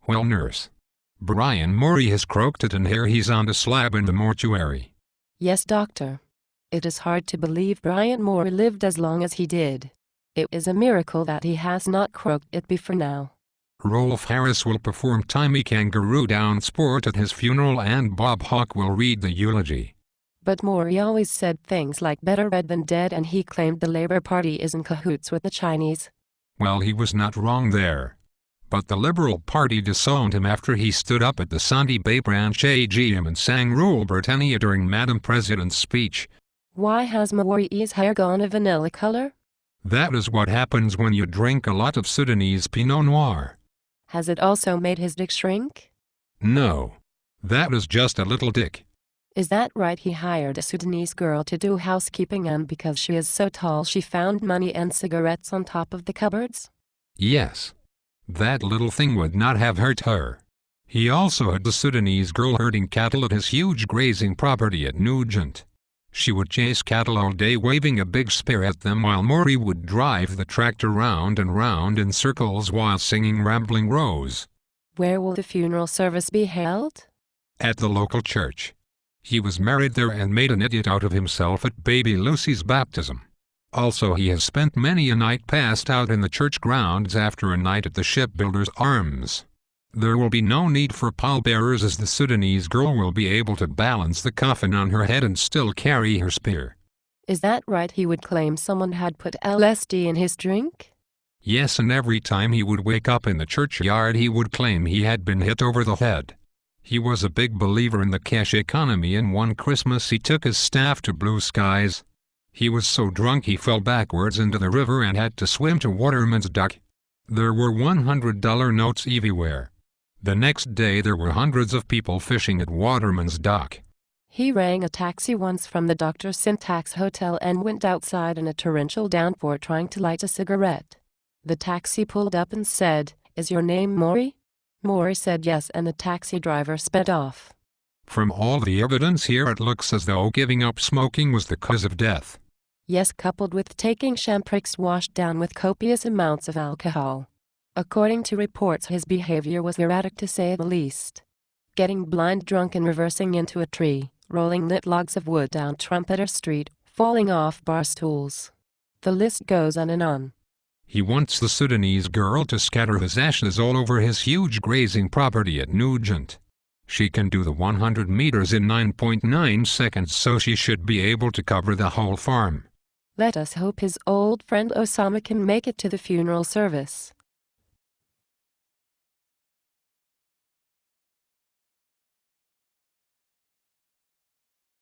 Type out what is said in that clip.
Well, nurse, Brian Morey has croaked it and here he's on the slab in the mortuary. Yes, doctor. It is hard to believe Brian Morey lived as long as he did. It is a miracle that he has not croaked it before now. Rolf Harris will perform Timey Kangaroo Down Sport at his funeral and Bob Hawke will read the eulogy. But Morey always said things like better red than dead, and he claimed the Labour Party is in cahoots with the Chinese. Well, he was not wrong there. But the Liberal Party disowned him after he stood up at the Sandy Bay Branch AGM and sang Rule Britannia during Madam President's speech. Why has Morey's hair gone a vanilla color? That is what happens when you drink a lot of Sudanese Pinot Noir. Has it also made his dick shrink? No. That is just a little dick. Is that right? He hired a Sudanese girl to do housekeeping, and because she is so tall she found money and cigarettes on top of the cupboards? Yes. That little thing would not have hurt her. He also had the Sudanese girl herding cattle at his huge grazing property at Nugent. She would chase cattle all day waving a big spear at them while Morey would drive the tractor round and round in circles while singing Rambling Rose. Where will the funeral service be held? At the local church. He was married there and made an idiot out of himself at baby Lucy's baptism. Also, he has spent many a night passed out in the church grounds after a night at the Shipbuilders Arms. There will be no need for pallbearers, as the Sudanese girl will be able to balance the coffin on her head and still carry her spear. Is that right? He would claim someone had put LSD in his drink? Yes, and every time he would wake up in the churchyard he would claim he had been hit over the head. He was a big believer in the cash economy, and one Christmas he took his staff to blue skies. He was so drunk he fell backwards into the river and had to swim to Waterman's Dock. There were $100 notes everywhere. The next day there were hundreds of people fishing at Waterman's Dock. He rang a taxi once from the Dr. Syntax Hotel and went outside in a torrential downpour trying to light a cigarette. The taxi pulled up and said, "Is your name Morey?" Morey said yes, and the taxi driver sped off. From all the evidence here, it looks as though giving up smoking was the cause of death. Yes, coupled with taking Champrix washed down with copious amounts of alcohol. According to reports, his behavior was erratic to say the least. Getting blind drunk and reversing into a tree, rolling lit logs of wood down Trumpeter Street, falling off bar stools. The list goes on and on. He wants the Sudanese girl to scatter his ashes all over his huge grazing property at Nugent. She can do the 100 meters in 9.9 seconds, so she should be able to cover the whole farm. Let us hope his old friend Osama can make it to the funeral service.